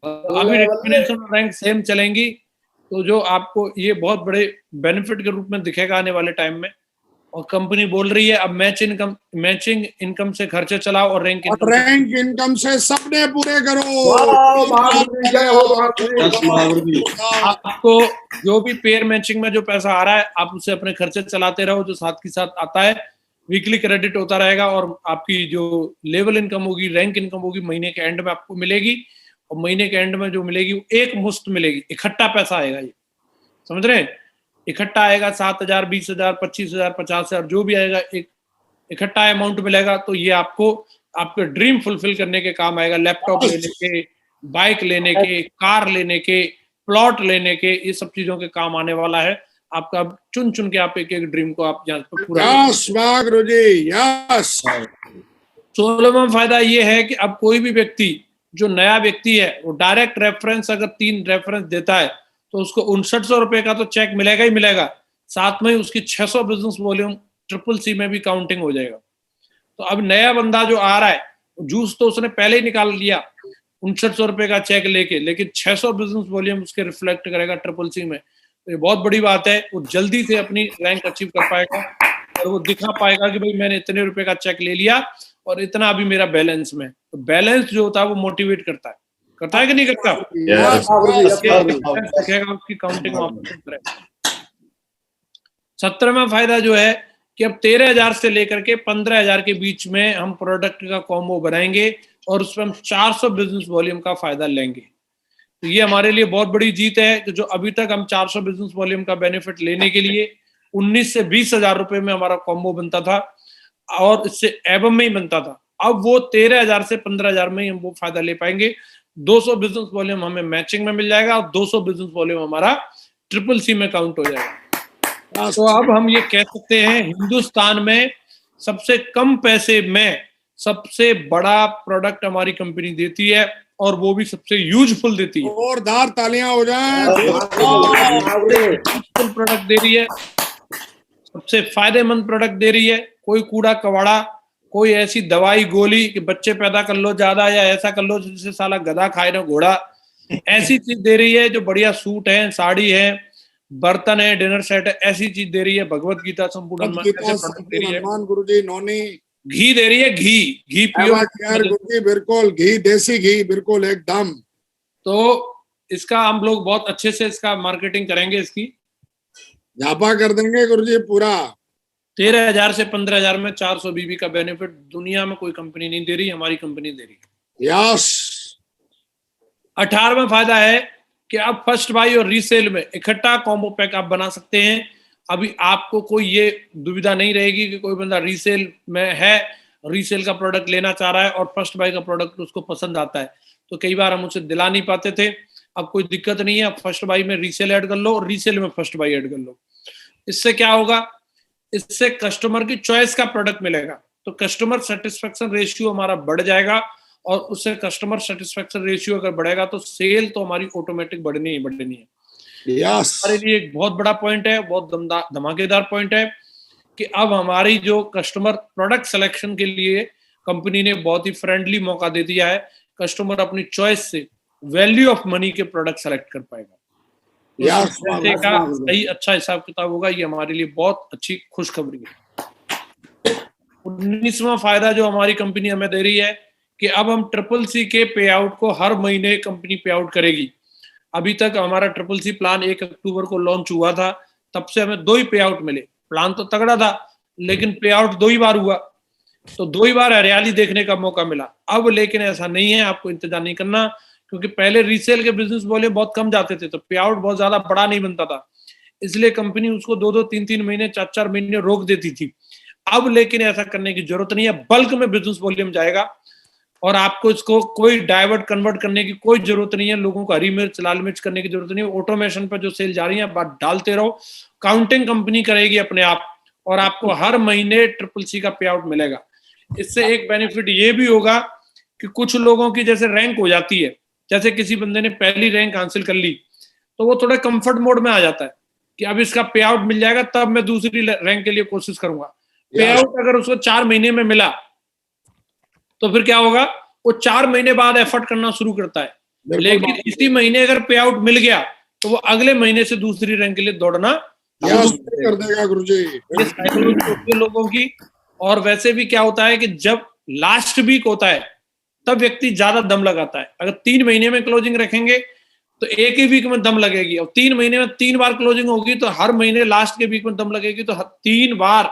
अभी रिकमेंडेशन रैंक सेम चलेंगी, तो जो आपको ये बहुत बड़े बेनिफिट के रूप में दिखेगा आने वाले टाइम में। और कंपनी बोल रही है अब मैचिंग इनकम से खर्चे चलाओ और रैंक इनकम से सबने पूरे करो। आपको जो भी पेयर मैचिंग में जो पैसा आ रहा है आप उसे अपने खर्चे चलाते रहो, जो साथ के साथ आता है वीकली क्रेडिट होता रहेगा, और आपकी जो लेवल इनकम होगी, रैंक इनकम होगी, महीने के एंड में आपको मिलेगी, और महीने के एंड में जो मिलेगी वो एक मुश्त मिलेगी, इकट्ठा पैसा आएगा, ये समझ रहे हैं? इकट्ठा आएगा 7,000, 20,000, 25,000, 50,000 जो भी आएगा, एक इकट्ठा अमाउंट मिलेगा। तो ये आपको आपके ड्रीम फुलफिल करने के काम आएगा, लैपटॉप लेने के, बाइक लेने के, कार लेने के, प्लॉट लेने के, ये सब चीजों के काम आने वाला है। आपका चुन के आप एक ड्रीम को आप यहाँ पर पूरा। 16वां फायदा ये है कि अब कोई भी व्यक्ति जो नया व्यक्ति है वो डायरेक्ट रेफरेंस अगर 3 रेफरेंस देता है तो उसको 5900 रुपए का तो चेक मिलेगा ही मिलेगा, साथ में उसकी 600 बिजनेस वॉल्यूम CCC में भी काउंटिंग हो जाएगा। तो अब नया बंदा जो आ रहा है जूस तो उसने पहले ही निकाल लिया 5900 रुपए का चेक लेके, लेकिन 600 बिजनेस वॉल्यूम उसके रिफ्लेक्ट करेगा CCC में। तो ये बहुत बड़ी बात है, वो जल्दी से अपनी रैंक अचीव कर पाएगा और वो दिखा पाएगा कि भाई मैंने इतने रुपए का चेक ले लिया और इतना अभी मेरा बैलेंस में। तो बैलेंस जो होता है वो मोटिवेट करता है कि नहीं करता? उसकी काउंटिंग वापस करेगा। 17वां फायदा जो है कि अब 13,000 से लेकर के 15,000 के बीच में हम प्रोडक्ट का कॉम्बो बनाएंगे और उसमें हम 400 बिजनेस वॉल्यूम का फायदा लेंगे। तो ये हमारे लिए बहुत बड़ी जीत है कि जो अभी तक हम 400 बिजनेस वॉल्यूम का बेनिफिट लेने के लिए 19 से 20,000 रुपए में हमारा कॉम्बो बनता था और इससे एवं में ही बनता था, अब वो 13,000 से 15,000 में ही हम वो फायदा ले पाएंगे। 200 बिजनेस वॉल्यूम हमें मैचिंग में मिल जाएगा और 200 बिजनेस वॉल्यूम हमारा CCC में काउंट हो जाएगा। तो अब हम ये कह सकते हैं हिंदुस्तान में सबसे कम पैसे में सबसे बड़ा प्रोडक्ट हमारी कंपनी देती है और वो भी सबसे यूजफुल देती है। जोरदार तालियां हो जाएं। प्रोडक्ट दे रही है, सबसे फायदेमंद प्रोडक्ट दे रही है। कोई कूड़ा कवाड़ा, कोई ऐसी दवाई गोली कि बच्चे पैदा कर लो ज्यादा या ऐसा कर लो जिससे साला गधा खाए ना घोड़ा, ऐसी चीज दे रही है। जो बढ़िया सूट है, साड़ी है, बर्तन है, डिनर सेट है, ऐसी चीज दे रही है। भगवत गीता संपूर्ण गुरुजी नौनी घी दे रही है, घी पियो गुरुजी, बिल्कुल घी, देसी घी, बिल्कुल एकदम। तो इसका हम लोग बहुत अच्छे से इसका मार्केटिंग करेंगे, इसकी झापा कर देंगे गुरुजी पूरा। 13,000 से 15,000 में 400 बीबी का बेनिफिट दुनिया में कोई कंपनी नहीं दे रही, हमारी कंपनी दे रही है। यस। 18वां फायदा है कि आप फर्स्ट बाई और रीसेल में इकट्ठा कॉम्बो पैक आप बना सकते हैं। अभी आपको कोई ये दुविधा नहीं रहेगी कि कोई बंदा रीसेल में है, रीसेल का प्रोडक्ट लेना चाह रहा है और फर्स्ट बाई का प्रोडक्ट उसको पसंद आता है, तो कई बार हम उसे दिला नहीं पाते थे। अब कोई दिक्कत नहीं है, आप फर्स्ट बाई में रीसेल ऐड कर लो और रीसेल में फर्स्ट बाई ऐड कर लो। इससे क्या होगा, इससे कस्टमर की चॉइस का प्रोडक्ट मिलेगा, तो कस्टमर सेटिस्फेक्शन रेशियो हमारा बढ़ जाएगा और उससे कस्टमर सेटिस्फेक्शन रेशियो अगर बढ़ेगा तो सेल तो हमारी ऑटोमेटिक बढ़नी ही है। हमारे लिए एक बहुत बड़ा पॉइंट है, बहुत धमाकेदार पॉइंट है कि अब हमारी जो कस्टमर प्रोडक्ट सिलेक्शन के लिए कंपनी ने बहुत ही फ्रेंडली मौका दे दिया है। कस्टमर अपनी चॉइस से वैल्यू ऑफ मनी के प्रोडक्ट सेलेक्ट कर पाएगा। पैसे का सही अच्छा हिसाब किताब होगा, ये हमारे लिए बहुत अच्छी खुशखबरी है। 19वां फायदा जो हमारी कंपनी हमें दे रही है कि अब हम CCC के पे आउट को हर महीने कंपनी पे आउट करेगी। अभी तक हमारा CCC प्लान 1 अक्टूबर को लॉन्च हुआ था, तब से हमें 2 ही पे आउट मिले। प्लान तो तगड़ा था लेकिन पे आउट 2 ही बार हुआ, तो 2 ही बार हरियाली देखने का मौका मिला। अब लेकिन ऐसा नहीं है, आपको इंतजार नहीं करना, क्योंकि पहले रीसेल के बिजनेस वॉल्यूम बहुत कम जाते थे, तो पे आउट बहुत ज्यादा बड़ा नहीं बनता था, इसलिए कंपनी उसको 2-2, 3-3 महीने, 4-4 महीने रोक देती थी। अब लेकिन ऐसा करने की जरूरत नहीं है, बल्क में बिजनेस वॉल्यूम जाएगा और आपको इसको कोई डाइवर्ट कन्वर्ट करने की कोई जरूरत नहीं है, लोगों को हरी मिर्च लाल मिर्च करने की जरूरत नहीं है। ऑटोमेशन पर जो सेल जा रही है बात डालते रहो, काउंटिंग कंपनी करेगी अपने आप और आपको हर महीने CCC का पे आउट मिलेगा। इससे एक बेनिफिट ये भी होगा कि कुछ लोगों की जैसे रैंक हो जाती है, जैसे किसी बंदे ने पहली रैंक हासिल कर ली तो वो थोड़े कंफर्ट मोड में आ जाता है कि अब इसका पे आउट मिल जाएगा तब मैं दूसरी रैंक के लिए कोशिश करूंगा। पे आउट अगर उसको 4 महीने में मिला तो फिर क्या होगा, वो 4 महीने बाद एफर्ट करना शुरू करता है, लेकिन इसी महीने अगर पे आउट मिल गया तो वो अगले महीने से दूसरी रैंक के लिए दौड़ना कर देगा गुरुजी। ये साइकोलॉजी होती है लोगों की। और वैसे भी क्या होता है कि जब लास्ट वीक होता है तब व्यक्ति ज्यादा दम लगाता है। अगर 3 महीने में क्लोजिंग रखेंगे तो एक ही वीक में दम लगेगी, और 3 महीने में 3 बार क्लोजिंग होगी तो हर महीने लास्ट के वीक में दम लगेगी, तो 3 बार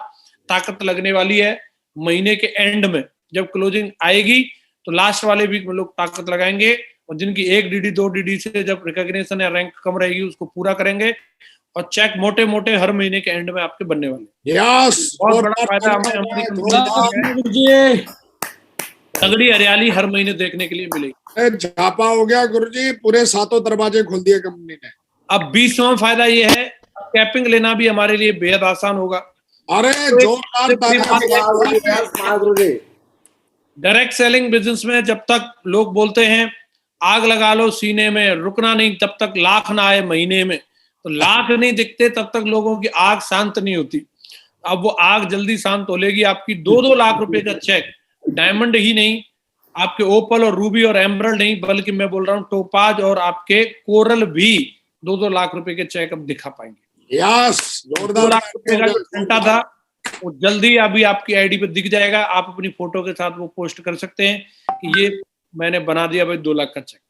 ताकत लगने वाली है। महीने के एंड में जब क्लोजिंग आएगी तो लास्ट वाले वीक में लोग ताकत लगाएंगे, और जिनकी 1 DD 2 DD से जब रिकॉग्निशन या रैंक कम रहेगी उसको पूरा करेंगे, और चेक मोटे मोटे हर महीने के एंड में आपके बनने वाले। बहुत बड़ा फायदा हमें हमारी कंपनी है, तगड़ी हरियाली हर महीने देखने के लिए मिलेगी। झापा हो गया गुरुजी, पूरे 7 दरवाजे खोल दिए कंपनी ने। अब 20वां फायदा ये है, कैपिंग लेना भी हमारे लिए बेहद आसान होगा। अरे जोरदार डायरेक्ट सेलिंग बिजनेस में जब तक लोग बोलते हैं आग लगा लो सीने में, रुकना नहीं तब तक लाख ना आए महीने में, तो लाख नहीं दिखते तब तक लोगों की आग शांत नहीं होती। अब वो आग जल्दी शांत हो लेगी। आपकी 2-2 लाख रुपए का चेक, डायमंड ही नहीं, आपके ओपल और रूबी और एमरल्ड नहीं, बल्कि मैं बोल रहा हूँ टोपाज और आपके कोरल भी 2-2 लाख रुपए के चेक अब दिखा पाएंगे। यस, 2 लाख रुपए का जो घंटा था वो जल्दी अभी आपकी आईडी पे दिख जाएगा। आप अपनी फोटो के साथ वो पोस्ट कर सकते हैं कि ये मैंने बना दिया भाई 2 लाख का चेक,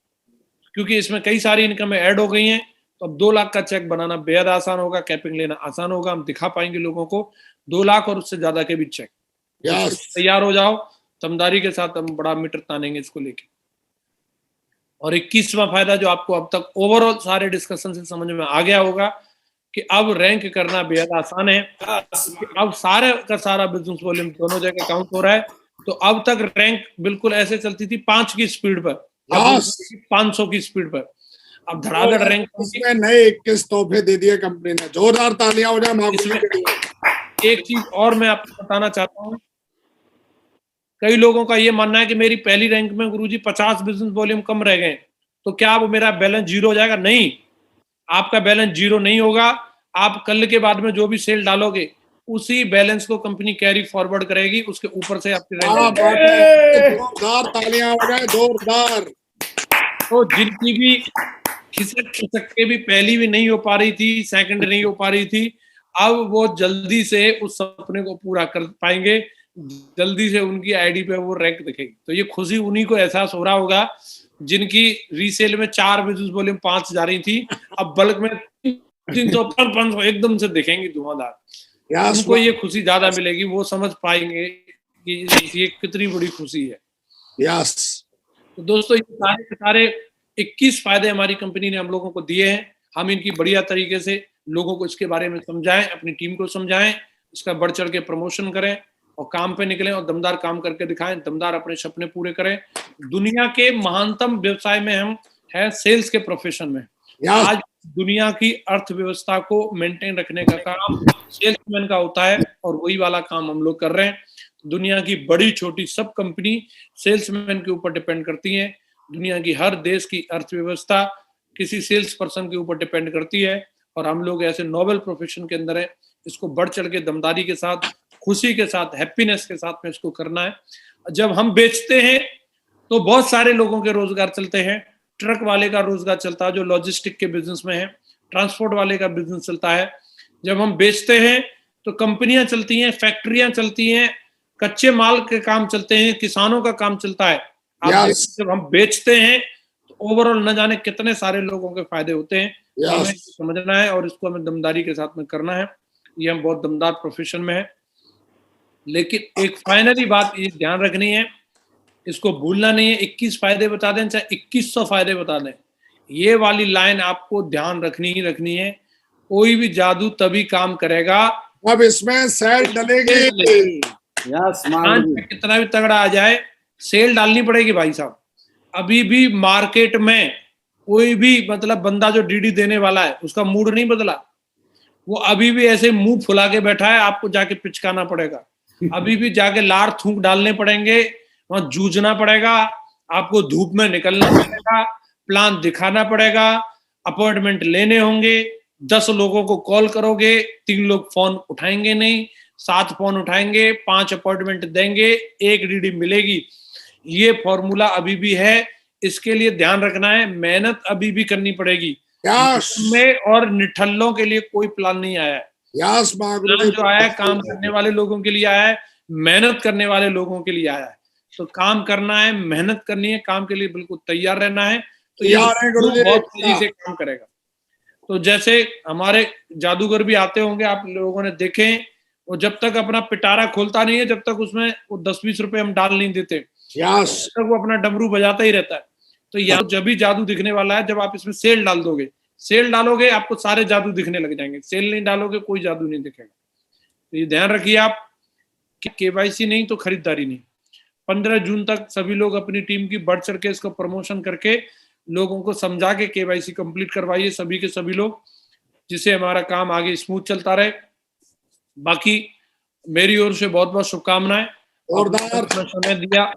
क्योंकि इसमें कई सारी इनकम ऐड हो गई हैं। तो अब 2 लाख का चेक बनाना बेहद आसान होगा, कैपिंग लेना आसान होगा। हम दिखा पाएंगे लोगों को 2 लाख और उससे ज्यादा के भी चेक। तैयार हो जाओ, दमदारी के साथ हम बड़ा मीटर तानेंगे इसको लेके। और 21वां फायदा जो आपको अब तक ओवरऑल सारे डिस्कशन से समझ में आ गया होगा कि अब रैंक करना बेहद आसान है। अब सारे का सारा बिजनेस वॉल्यूम दोनों जगह काउंट हो रहा है। तो अब तक रैंक बिल्कुल ऐसे चलती थी 5 की स्पीड पर, 500 की स्पीड पर। अब धड़ाधड़ रैंक उसमें नए 21 तोहफे दे दिए कंपनी ने। जोरदार तालियां हो जाए। एक चीज और मैं आपको बताना चाहता हूँ, कई लोगों का ये मानना है कि मेरी पहली रैंक में गुरुजी 50 बिजनेस वॉल्यूम कम रह गए तो क्या अब मेरा बैलेंस 0 हो जाएगा? नहीं, आपका बैलेंस 0 नहीं होगा। आप कल के बाद में जो भी सेल डालोगे उसी बैलेंस को कंपनी कैरी फॉरवर्ड करेगी, उसके ऊपर से आपकी रैंक। जोरदार तालियां हो जाए, जोरदार। तो जिनकी भी खिसक के भी पहली भी नहीं हो पा रही थी, सेकंड नहीं हो पा रही थी, अब वो जल्दी से उस सपने को पूरा कर पाएंगे, जल्दी से उनकी आईडी पे वो रैंक दिखेगी। तो ये खुशी उन्हीं को एहसास हो रहा होगा जिनकी रीसेल में 4 बिजनेस वॉल्यूम 5 जा रही थी, अब बल्क में 300 500 एकदम से दिखेंगी धुआंधार। उनको ये खुशी ज्यादा मिलेगी, वो समझ पाएंगे कि ये कितनी बड़ी खुशी है। यस। तो दोस्तों ये सारे 21 फायदे हमारी कंपनी ने हम लोगों को दिए हैं। हम इनकी बढ़िया तरीके से लोगों को इसके बारे में समझाएं, अपनी टीम को समझाएं, इसका बढ़ चढ़ के प्रमोशन करें और काम पे निकलें और दमदार काम करके दिखाएं, दमदार अपने सपने पूरे करें। दुनिया के महानतम व्यवसाय में हम हैं, सेल्स के प्रोफेशन में। आज दुनिया की अर्थव्यवस्था को मेंटेन रखने का काम सेल्समैन का होता है और वही वाला काम हम लोग कर रहे हैं। दुनिया की बड़ी छोटी सब कंपनी सेल्समैन के ऊपर डिपेंड करती हैं। दुनिया की हर देश की अर्थव्यवस्था किसी सेल्स पर्सन के ऊपर डिपेंड करती है, और हम लोग ऐसे नोबल प्रोफेशन के अंदर है। इसको बढ़ चढ़ के दमदारी के साथ, खुशी के साथ, हैप्पीनेस के साथ में इसको करना है। जब हम बेचते हैं तो बहुत सारे लोगों के रोजगार चलते हैं। ट्रक वाले का रोजगार चलता है जो लॉजिस्टिक के बिजनेस में है, ट्रांसपोर्ट वाले का बिजनेस चलता है। जब हम बेचते हैं तो कंपनियां चलती हैं, फैक्ट्रियां चलती हैं, कच्चे माल के काम चलते हैं, किसानों का काम चलता है। जब हम बेचते हैं तो ओवरऑल न जाने कितने सारे लोगों के फायदे होते हैं। हमें समझना है और इसको हमें दमदारी के साथ में करना है। ये हम बहुत दमदार प्रोफेशन में है। लेकिन एक फाइनली बात ये ध्यान रखनी है इसको भूलना नहीं है। 21 फायदे बता दें चाहे 2100 फायदे बता दें, ये वाली लाइन आपको ध्यान रखनी ही रखनी है। कोई भी जादू तभी काम करेगा अब इसमें सेल डलेगी। यस आज कितना भी तगड़ा आ जाए, सेल डालनी पड़ेगी भाई साहब। अभी भी मार्केट में कोई भी मतलब बंदा जो डीडी देने वाला है उसका मूड नहीं बदला, वो अभी भी ऐसे मुंह फुला के बैठा है। आपको जाके पिचकाना पड़ेगा, अभी भी जाके लार थूक डालने पड़ेंगे, वहां जूझना पड़ेगा, आपको धूप में निकलना पड़ेगा, प्लान दिखाना पड़ेगा, अपॉइंटमेंट लेने होंगे। 10 लोगों को कॉल करोगे, 3 लोग फोन उठाएंगे नहीं, 7 फोन उठाएंगे, 5 अपॉइंटमेंट देंगे, 1 डीडी मिलेगी। ये फॉर्मूला अभी भी है, इसके लिए ध्यान रखना है। मेहनत अभी भी करनी पड़ेगी में, और निठल्लों के लिए कोई प्लान नहीं आया है। प्लान जो आया है काम करने वाले लोगों के लिए आया है, मेहनत करने वाले लोगों के लिए आया है। तो काम करना है, मेहनत करनी है, काम के लिए बिल्कुल तैयार रहना है, तो ये बहुत तेजी से काम करेगा। तो जैसे हमारे जादूगर भी आते होंगे, आप लोगों ने देखे, वो जब तक अपना पिटारा खोलता नहीं है, जब तक उसमें वो 10-20 रुपए हम डाल नहीं देते, तब तक वो अपना डमरू बजाता ही रहता है। तो यहाँ जब भी जादू दिखने वाला है, जब आप इसमें सेल डाल दोगे, सेल डालोगे आपको सारे जादू दिखने लग जाएंगे, सेल नहीं डालोगे कोई जादू नहीं दिखेगा। तो ये ध्यान रखिए आप कि केवाईसी नहीं तो खरीदारी नहीं। 15 जून तक सभी लोग अपनी टीम की बढ़ चढ़ के इसको प्रमोशन करके लोगों को समझा के केवाईसी कंप्लीट करवाइए सभी के सभी लोग, जिससे हमारा काम आगे स्मूथ चलता रहे। बाकी मेरी ओर से बहुत बहुत शुभकामनाएं। जोरदार समय दिया